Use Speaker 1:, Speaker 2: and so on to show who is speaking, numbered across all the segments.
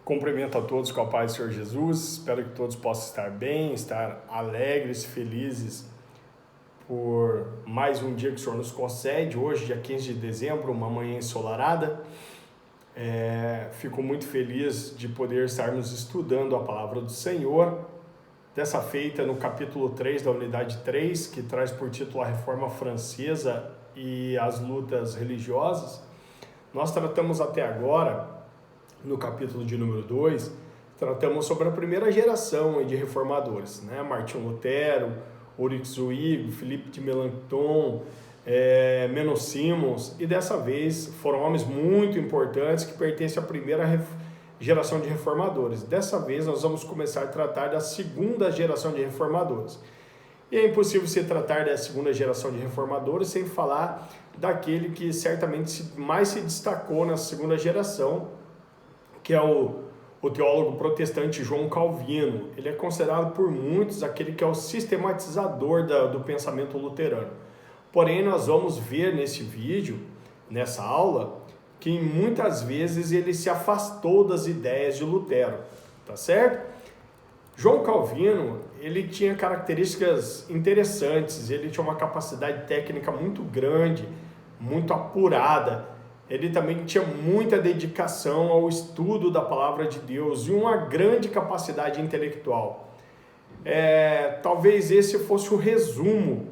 Speaker 1: Cumprimento a todos com a paz do Senhor Jesus. Espero que todos possam estar bem, estar alegres, felizes por mais um dia que o Senhor nos concede. Hoje, dia 15 de dezembro, uma manhã ensolarada. Fico muito feliz de poder estarmos estudando a palavra do Senhor. Dessa feita no capítulo 3 da unidade 3, que traz por título a Reforma Francesa e as lutas religiosas. Nós tratamos até agora, no capítulo de número 2, tratamos sobre a primeira geração de reformadores, né? Martinho Lutero, Ulrich Zwingli, Philippe de Melanchthon, Menno Simons, e dessa vez foram homens muito importantes que pertencem à primeira geração de reformadores. Dessa vez nós vamos começar a tratar da segunda geração de reformadores. E é impossível se tratar da segunda geração de reformadores sem falar daquele que certamente mais se destacou na segunda geração, que é o teólogo protestante João Calvino. Ele é considerado por muitos aquele que é o sistematizador do pensamento luterano. Porém, nós vamos ver nesse vídeo, nessa aula, que muitas vezes ele se afastou das ideias de Lutero, tá certo? João Calvino, ele tinha características interessantes, ele tinha uma capacidade técnica muito grande, muito apurada. Ele também tinha muita dedicação ao estudo da palavra de Deus e uma grande capacidade intelectual. Talvez esse fosse o resumo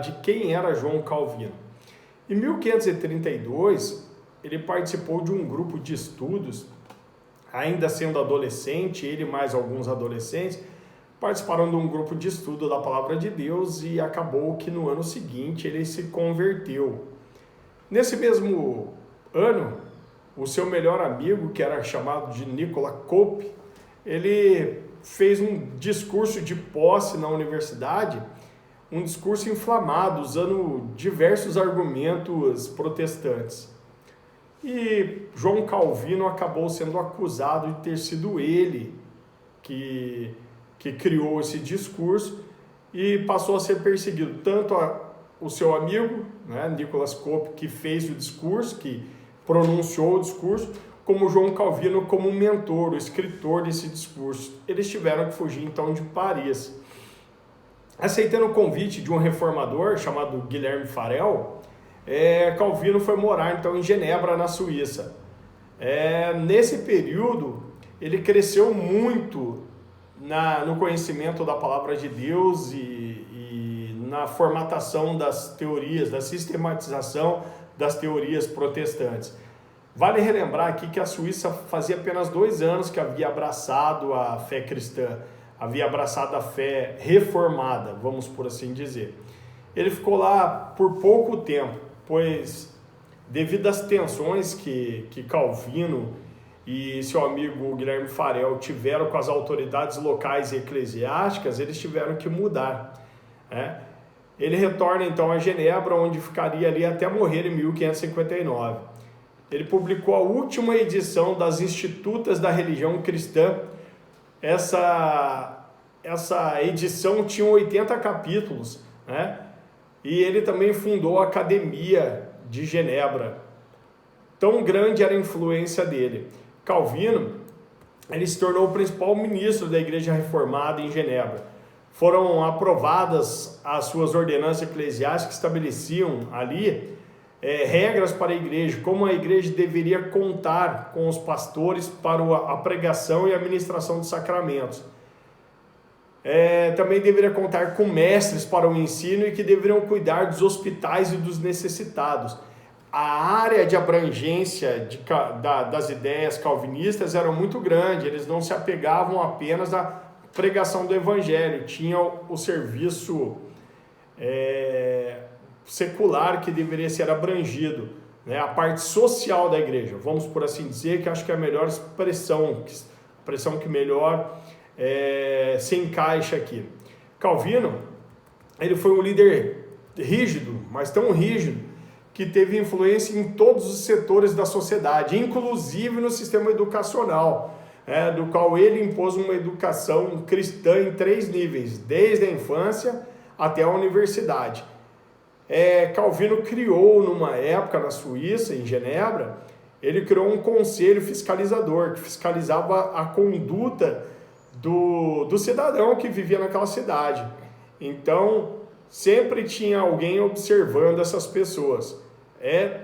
Speaker 1: de quem era João Calvino. Em 1532, ele participou de um grupo de estudos, ainda sendo adolescente, ele mais alguns adolescentes, participaram de um grupo de estudo da palavra de Deus e acabou que no ano seguinte ele se converteu. Nesse mesmo ano, o seu melhor amigo, que era chamado de Nicolas Cope, ele fez um discurso de posse na universidade, um discurso inflamado, usando diversos argumentos protestantes. E João Calvino acabou sendo acusado de ter sido ele que criou esse discurso e passou a ser perseguido, tanto o seu amigo, né, Nicolas Cope, que fez o discurso, que pronunciou o discurso, como João Calvino como mentor, o escritor desse discurso. Eles tiveram que fugir então de Paris. Aceitando o convite de um reformador chamado Guilherme Farel, Calvino foi morar então em Genebra, na Suíça. Nesse período, ele cresceu muito no conhecimento da palavra de Deus e na formatação das teorias, da sistematização das teorias protestantes. Vale relembrar aqui que a Suíça fazia apenas 2 anos que havia abraçado a fé cristã, havia abraçado a fé reformada, vamos por assim dizer. Ele ficou lá por pouco tempo, pois devido às tensões que Calvino e seu amigo Guilherme Farel tiveram com as autoridades locais e eclesiásticas, eles tiveram que mudar, né? Ele retorna então a Genebra, onde ficaria ali até morrer em 1559. Ele publicou a última edição das Institutas da Religião Cristã. Essa edição tinha 80 capítulos, né? E ele também fundou a Academia de Genebra. Tão grande era a influência dele. Calvino, ele se tornou o principal ministro da Igreja Reformada em Genebra. Foram aprovadas as suas ordenanças eclesiásticas que estabeleciam ali regras para a igreja, como a igreja deveria contar com os pastores para a pregação e a administração de sacramentos. Também deveria contar com mestres para o ensino e que deveriam cuidar dos hospitais e dos necessitados. A área de abrangência das ideias calvinistas era muito grande, eles não se apegavam apenas à pregação do evangelho, tinha o serviço secular que deveria ser abrangido, né? A parte social da igreja, vamos por assim dizer, que acho que é a melhor expressão que melhor se encaixa aqui. Calvino, ele foi um líder rígido, mas tão rígido, que teve influência em todos os setores da sociedade, inclusive no sistema educacional, do qual ele impôs uma educação cristã em 3 níveis, desde a infância até a universidade. Calvino criou, numa época na Suíça, em Genebra, ele criou um conselho fiscalizador que fiscalizava a conduta do cidadão que vivia naquela cidade. Então, sempre tinha alguém observando essas pessoas. É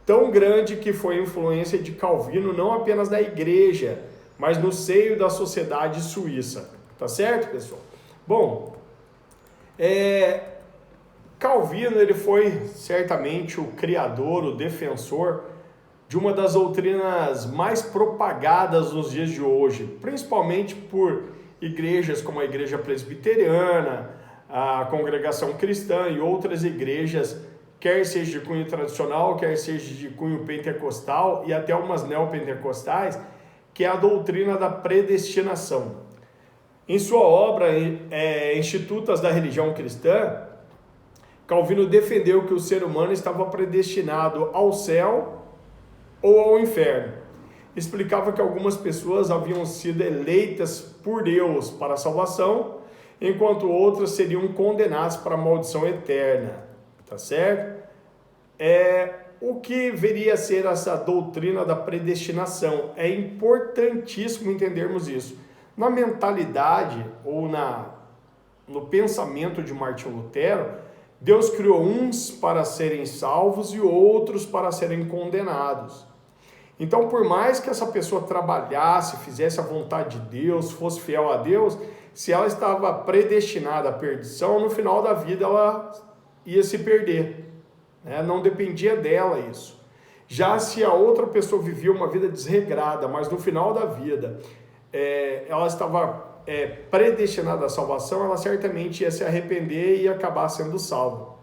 Speaker 1: tão grande que foi a influência de Calvino, não apenas na igreja, mas no seio da sociedade suíça. Tá certo, pessoal? Bom, Calvino ele foi certamente o criador, o defensor de uma das doutrinas mais propagadas nos dias de hoje, principalmente por igrejas como a Igreja Presbiteriana, a Congregação Cristã e outras igrejas, quer seja de cunho tradicional, quer seja de cunho pentecostal e até umas neopentecostais, que é a doutrina da predestinação. Em sua obra, Institutas da Religião Cristã, Calvino defendeu que o ser humano estava predestinado ao céu ou ao inferno. Explicava que algumas pessoas haviam sido eleitas por Deus para a salvação, enquanto outras seriam condenadas para a maldição eterna. Tá certo? O que viria a ser essa doutrina da predestinação? É importantíssimo entendermos isso. Na mentalidade ou no pensamento de Martinho Lutero, Deus criou uns para serem salvos e outros para serem condenados. Então, por mais que essa pessoa trabalhasse, fizesse a vontade de Deus, fosse fiel a Deus, se ela estava predestinada à perdição, no final da vida ela ia se perder. Não dependia dela isso. Já se a outra pessoa vivia uma vida desregrada, mas no final da vida ela estava predestinada à salvação, ela certamente ia se arrepender e ia acabar sendo salva.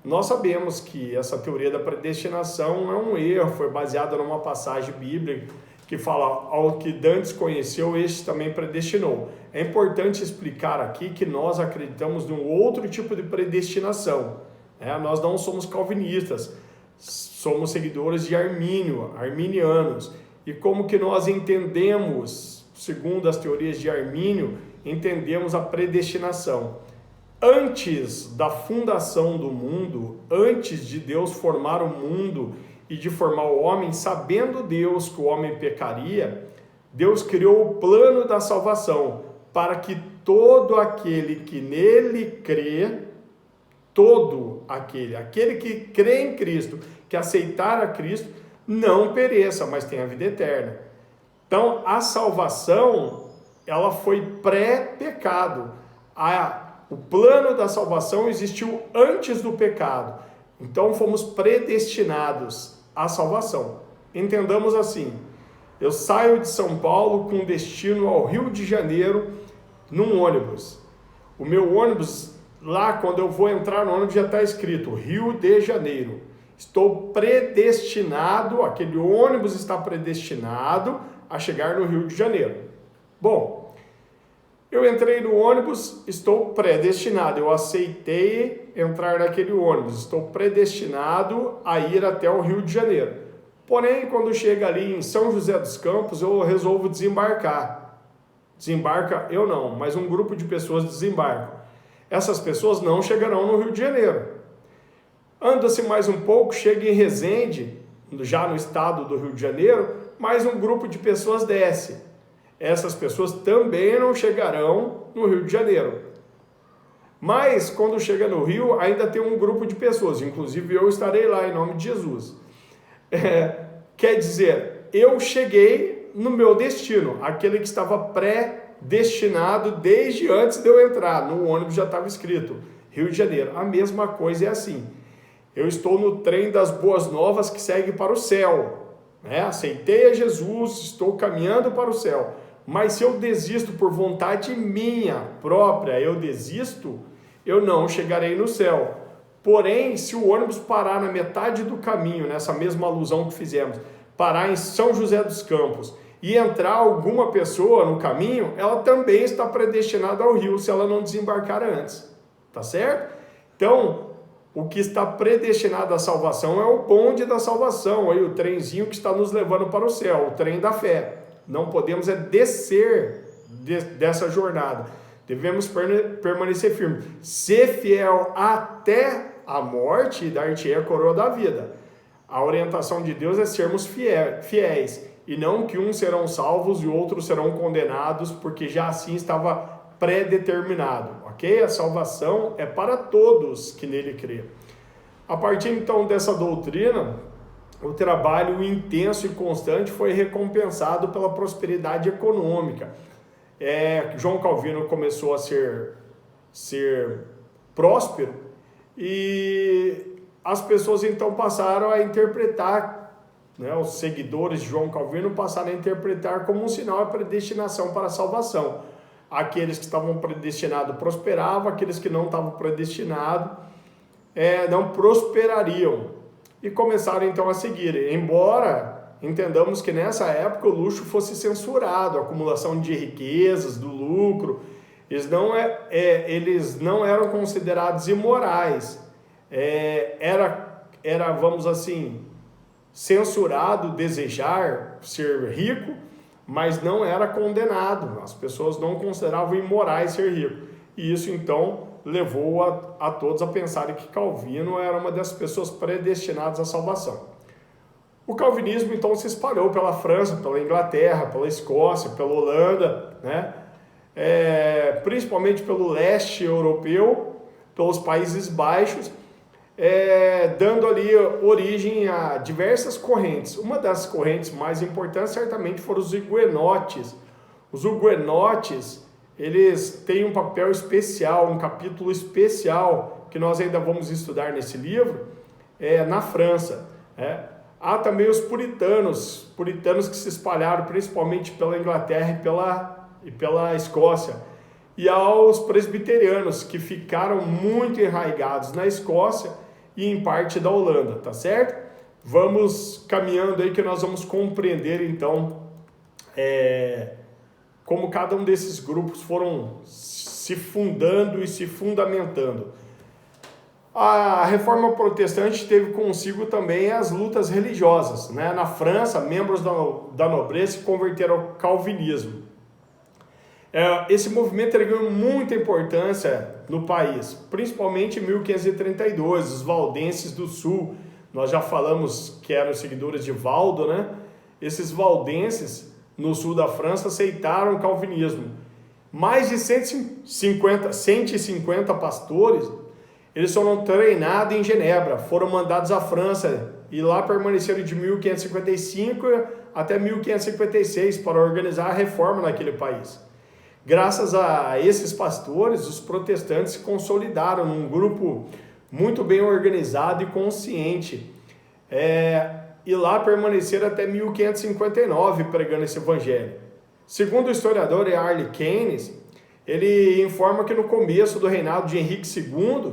Speaker 1: Nós sabemos que essa teoria da predestinação é um erro, foi baseada numa passagem bíblica que fala: ao que dantes conheceu, este também predestinou. É importante explicar aqui que nós acreditamos num outro tipo de predestinação. Nós não somos calvinistas, somos seguidores de Armínio, arminianos. E como que nós entendemos, segundo as teorias de Armínio, entendemos a predestinação? Antes da fundação do mundo, antes de Deus formar o mundo e de formar o homem, sabendo Deus que o homem pecaria, Deus criou o plano da salvação para que todo aquele que nele crê, aquele que crê em Cristo, que aceitar a Cristo, não pereça, mas tenha a vida eterna. Então, a salvação, ela foi pré-pecado. O plano da salvação existiu antes do pecado. Então, fomos predestinados à salvação. Entendamos assim: eu saio de São Paulo com destino ao Rio de Janeiro num ônibus. O meu ônibus, lá quando eu vou entrar no ônibus, já está escrito Rio de Janeiro. Estou predestinado, aquele ônibus está predestinado a chegar no Rio de Janeiro. Bom, eu entrei no ônibus, estou predestinado, eu aceitei entrar naquele ônibus, estou predestinado a ir até o Rio de Janeiro. Porém, quando chega ali em São José dos Campos, eu resolvo desembarcar. Desembarca eu não, mas um grupo de pessoas desembarcam. Essas pessoas não chegarão no Rio de Janeiro. Anda-se mais um pouco, chega em Resende, já no estado do Rio de Janeiro, mais um grupo de pessoas desce. Essas pessoas também não chegarão no Rio de Janeiro. Mas, quando chega no Rio, ainda tem um grupo de pessoas, inclusive eu estarei lá em nome de Jesus. Quer dizer, eu cheguei no meu destino, aquele que estava predestinado desde antes de eu entrar. No ônibus já estava escrito Rio de Janeiro. A mesma coisa é assim. Eu estou no trem das boas novas que segue para o céu. Aceitei a Jesus, estou caminhando para o céu. Mas se eu desisto por vontade minha própria, eu não chegarei no céu. Porém, se o ônibus parar na metade do caminho, nessa mesma alusão que fizemos, parar em São José dos Campos e entrar alguma pessoa no caminho, ela também está predestinada ao rio se ela não desembarcar antes. Tá certo? Então, o que está predestinado à salvação é o bonde da salvação, aí o trenzinho que está nos levando para o céu, o trem da fé. Não podemos descer dessa jornada. Devemos permanecer firme. Ser fiel até a morte e dar-te a coroa da vida. A orientação de Deus é sermos fiéis, e não que uns serão salvos e outros serão condenados, porque já assim estava pré-determinado, ok? A salvação é para todos que nele crê. A partir então dessa doutrina, o trabalho intenso e constante foi recompensado pela prosperidade econômica. João Calvino começou a ser próspero e as pessoas então passaram a interpretar, né, os seguidores de João Calvino passaram a interpretar como um sinal de predestinação para a salvação. Aqueles que estavam predestinados prosperavam, aqueles que não estavam predestinados não prosperariam. E começaram então a seguir, embora entendamos que nessa época o luxo fosse censurado, a acumulação de riquezas, do lucro, eles não eram considerados imorais. Era, vamos assim, censurado desejar ser rico, mas não era condenado. As pessoas não consideravam imorais ser rico. E isso então levou a todos a pensarem que Calvino era uma das pessoas predestinadas à salvação. O calvinismo então se espalhou pela França, pela Inglaterra, pela Escócia, pela Holanda, né? Principalmente pelo leste europeu, pelos Países Baixos, dando ali origem a diversas correntes. Uma das correntes mais importantes certamente foram os huguenotes. Os huguenotes, eles têm um papel especial, um capítulo especial que nós ainda vamos estudar nesse livro, na França. Há também os puritanos que se espalharam principalmente pela Inglaterra e pela Escócia. E aos presbiterianos, que ficaram muito enraigados na Escócia e em parte da Holanda, tá certo? Vamos caminhando aí que nós vamos compreender então como cada um desses grupos foram se fundando e se fundamentando. A reforma protestante teve consigo também as lutas religiosas, né? Na França, membros da nobreza se converteram ao calvinismo. Esse movimento ganhou muita importância no país, principalmente em 1532, os valdenses do sul. Nós já falamos que eram seguidores de Valdo, né? Esses valdenses no sul da França aceitaram o calvinismo. Mais de 150 pastores, eles foram treinados em Genebra, foram mandados à França e lá permaneceram de 1555 até 1556 para organizar a reforma naquele país. Graças a esses pastores, os protestantes se consolidaram num grupo muito bem organizado e consciente. E lá permaneceram até 1559 pregando esse evangelho. Segundo o historiador Harley Keynes, ele informa que no começo do reinado de Henrique II,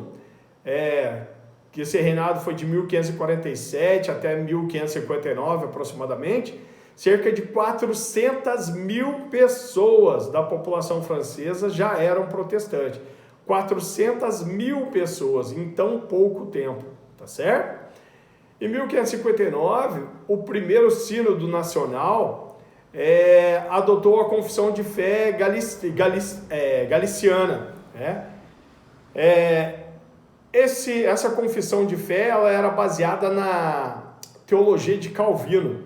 Speaker 1: que esse reinado foi de 1547 até 1559 aproximadamente, cerca de 400 mil pessoas da população francesa já eram protestantes. 400 mil pessoas em tão pouco tempo, tá certo? Em 1559, o primeiro sínodo nacional adotou a confissão de fé galiciana. Essa confissão de fé ela era baseada na teologia de Calvino.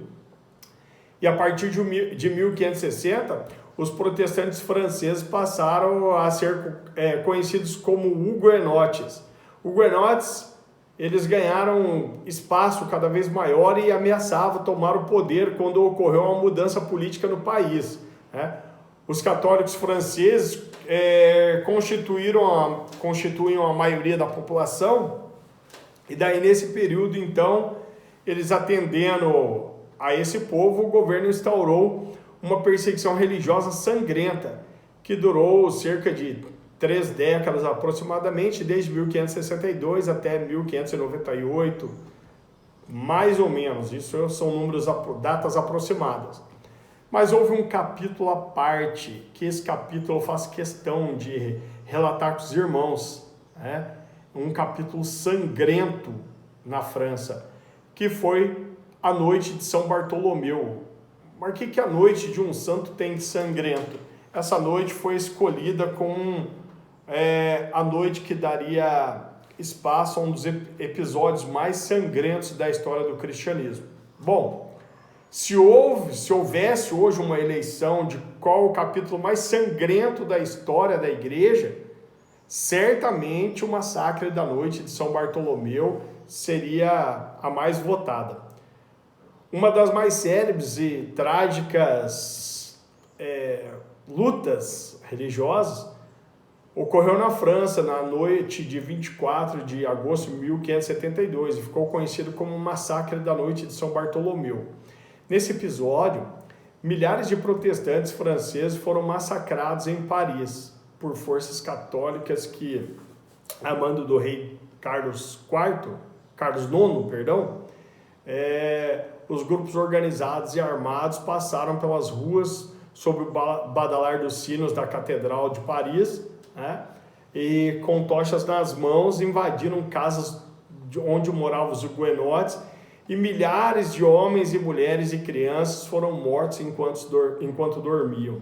Speaker 1: E a partir de 1560, os protestantes franceses passaram a ser conhecidos como huguenotes. Huguenotes, eles ganharam espaço cada vez maior e ameaçavam tomar o poder quando ocorreu uma mudança política no país. Os católicos franceses constituem a maioria da população, e daí nesse período, então, eles atendendo a esse povo, o governo instaurou uma perseguição religiosa sangrenta, que durou cerca de 3 décadas aproximadamente, desde 1562 até 1598, mais ou menos. Isso são datas aproximadas. Mas houve um capítulo à parte, que esse capítulo eu faço questão de relatar com os irmãos, um capítulo sangrento na França, que foi a noite de São Bartolomeu. Mas o que a noite de um santo tem de sangrento? Essa noite foi escolhida como a noite que daria espaço a um dos episódios mais sangrentos da história do cristianismo. Bom, se houvesse hoje uma eleição de qual o capítulo mais sangrento da história da igreja, certamente o massacre da noite de São Bartolomeu seria a mais votada. Uma das mais célebres e trágicas lutas religiosas ocorreu na França na noite de 24 de agosto de 1572 e ficou conhecido como o Massacre da Noite de São Bartolomeu. Nesse episódio, milhares de protestantes franceses foram massacrados em Paris por forças católicas que, a mando do rei Carlos IX, os grupos organizados e armados passaram pelas ruas sob o badalar dos sinos da Catedral de Paris, né? E com tochas nas mãos invadiram casas onde moravam os huguenotes e milhares de homens e mulheres e crianças foram mortos enquanto dormiam.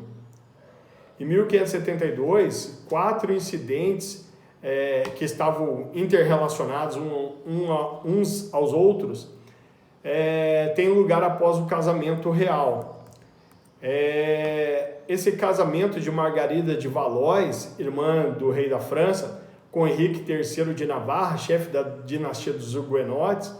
Speaker 1: Em 1572, 4 incidentes que estavam interrelacionados uns aos outros têm lugar após o casamento real. Esse casamento de Margarida de Valois, irmã do rei da França, com Henrique III de Navarra, chefe da dinastia dos huguenotes,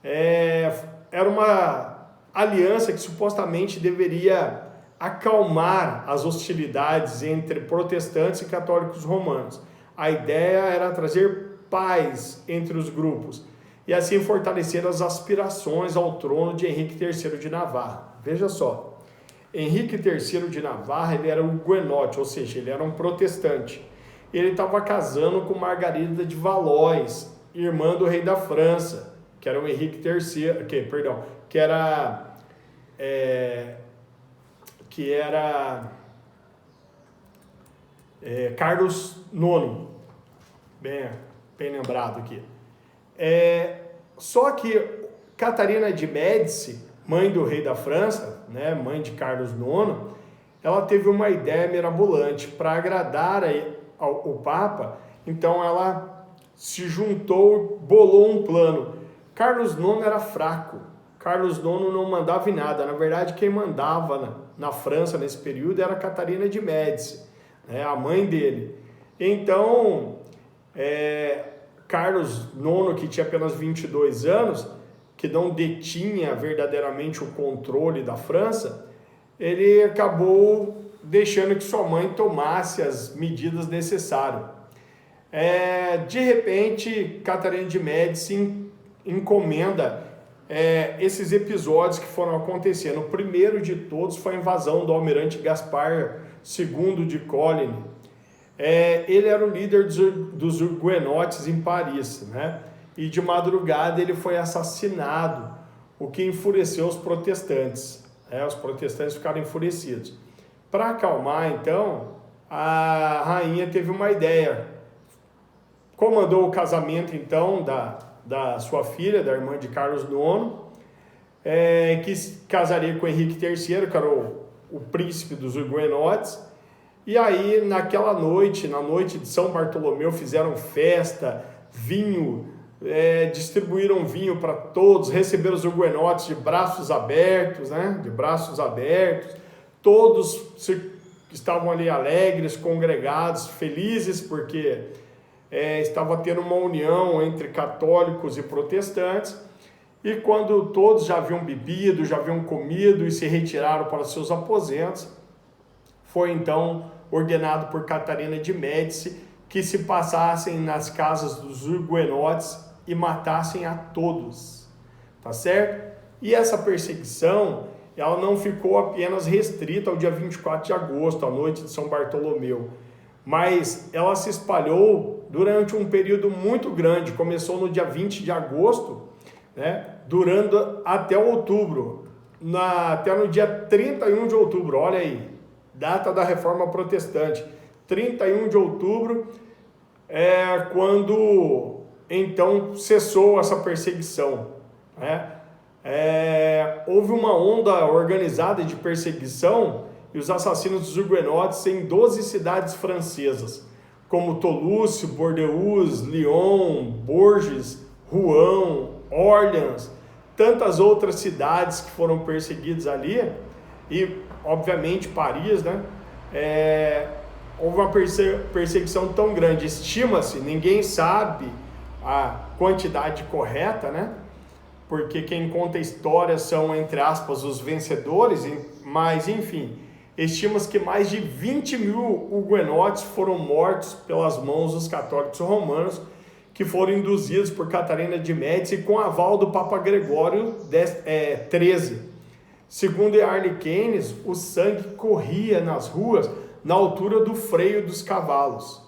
Speaker 1: era uma aliança que supostamente deveria acalmar as hostilidades entre protestantes e católicos romanos. A ideia era trazer paz entre os grupos e assim fortalecer as aspirações ao trono de Henrique III de Navarra. Veja só, Henrique III de Navarra, ele era um huguenote, ou seja, ele era um protestante. Ele estava casando com Margarida de Valois, irmã do rei da França, que era o Henrique III, que era Carlos IX, bem lembrado aqui. Só que Catarina de Médici, mãe do rei da França, né, mãe de Carlos IX, ela teve uma ideia mirabolante para agradar o Papa. Então ela se juntou, bolou um plano. Carlos IX era fraco, Carlos IX não mandava em nada. Na verdade, quem mandava na França nesse período era Catarina de Médici, né, a mãe dele. Então, Carlos IX, que tinha apenas 22 anos, que não detinha verdadeiramente o controle da França, ele acabou deixando que sua mãe tomasse as medidas necessárias. De repente, Catarina de Médici encomenda esses episódios que foram acontecendo. O primeiro de todos foi a invasão do almirante Gaspar II de Coligny. Ele era o líder dos huguenotes em Paris, né? E de madrugada ele foi assassinado, o que enfureceu os protestantes. Os protestantes ficaram enfurecidos. Para acalmar, então, a rainha teve uma ideia. Comandou o casamento, então, da sua filha, da irmã de Carlos IX, que casaria com Henrique III, que era o príncipe dos huguenotes. E aí, naquela noite, na noite de São Bartolomeu, fizeram festa, vinho, distribuíram vinho para todos, receberam os huguenotes de braços abertos, né? De braços abertos. Todos estavam ali alegres, congregados, felizes, porque estava tendo uma união entre católicos e protestantes. E quando todos já haviam bebido, já haviam comido e se retiraram para seus aposentos, foi então ordenado por Catarina de Médici que se passassem nas casas dos huguenotes e matassem a todos, tá certo? E essa perseguição, ela não ficou apenas restrita ao dia 24 de agosto, à noite de São Bartolomeu, mas ela se espalhou durante um período muito grande. Começou no dia 20 de agosto, né, durando até outubro, até no dia 31 de outubro, olha aí, data da Reforma Protestante, 31 de outubro, quando então cessou essa perseguição, né? Houve uma onda organizada de perseguição e os assassinos dos huguenotes em 12 cidades francesas, como Toulouse, Bordeaux, Lyon, Bourges, Rouen, Orleans, tantas outras cidades que foram perseguidas ali, e obviamente Paris, né? Houve uma perseguição tão grande, estima-se, ninguém sabe a quantidade correta, né? Porque quem conta a história são, entre aspas, os vencedores, mas enfim, estima-se que mais de 20 mil huguenotes foram mortos pelas mãos dos católicos romanos, que foram induzidos por Catarina de Médici com aval do Papa Gregório XIII. Segundo Early Keynes, o sangue corria nas ruas na altura do freio dos cavalos.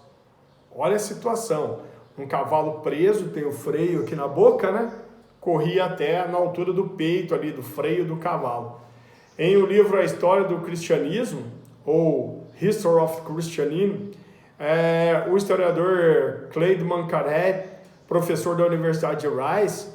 Speaker 1: Olha a situação, um cavalo preso, tem o freio aqui na boca, né? Corria até na altura do peito ali, do freio do cavalo. Em o livro A História do Cristianismo, ou History of Christianism, o historiador Cleidman Carret, professor da Universidade de Rice,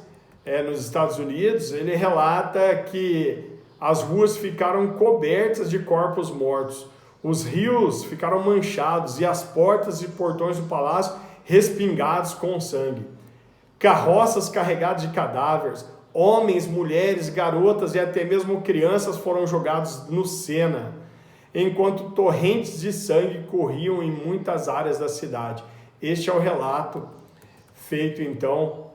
Speaker 1: nos Estados Unidos, ele relata que as ruas ficaram cobertas de corpos mortos, os rios ficaram manchados e as portas e portões do palácio respingados com sangue. Carroças carregadas de cadáveres, homens, mulheres, garotas e até mesmo crianças foram jogados no Sena, enquanto torrentes de sangue corriam em muitas áreas da cidade. Este é o relato feito então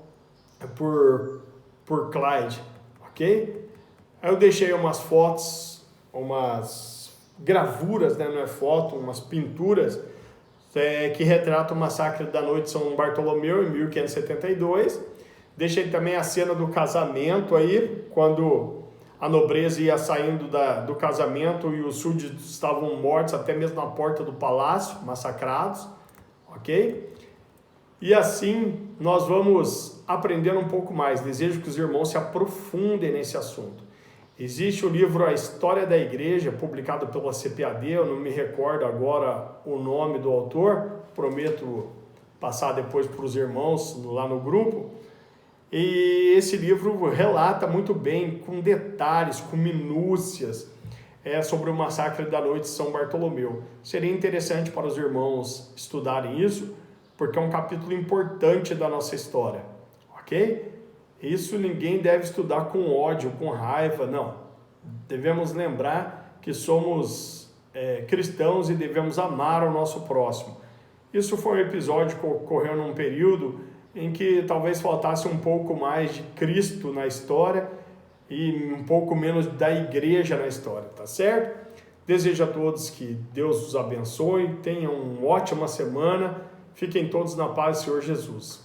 Speaker 1: por Clyde, ok? Eu deixei umas fotos, umas gravuras, né? Não é foto, umas pinturas que retratam o massacre da noite de São Bartolomeu em 1572. Deixei também a cena do casamento aí, quando a nobreza ia saindo do casamento e os súditos estavam mortos até mesmo na porta do palácio, massacrados, ok? E assim nós vamos aprender um pouco mais. Desejo que os irmãos se aprofundem nesse assunto. Existe o livro A História da Igreja, publicado pela CPAD, eu não me recordo agora o nome do autor, prometo passar depois para os irmãos lá no grupo. E esse livro relata muito bem, com detalhes, com minúcias, sobre o massacre da noite de São Bartolomeu. Seria interessante para os irmãos estudarem isso, porque é um capítulo importante da nossa história, ok? Isso ninguém deve estudar com ódio, com raiva, não. Devemos lembrar que somos cristãos e devemos amar o nosso próximo. Isso foi um episódio que ocorreu num período em que talvez faltasse um pouco mais de Cristo na história e um pouco menos da igreja na história, tá certo? Desejo a todos que Deus os abençoe, tenham uma ótima semana, fiquem todos na paz do Senhor Jesus.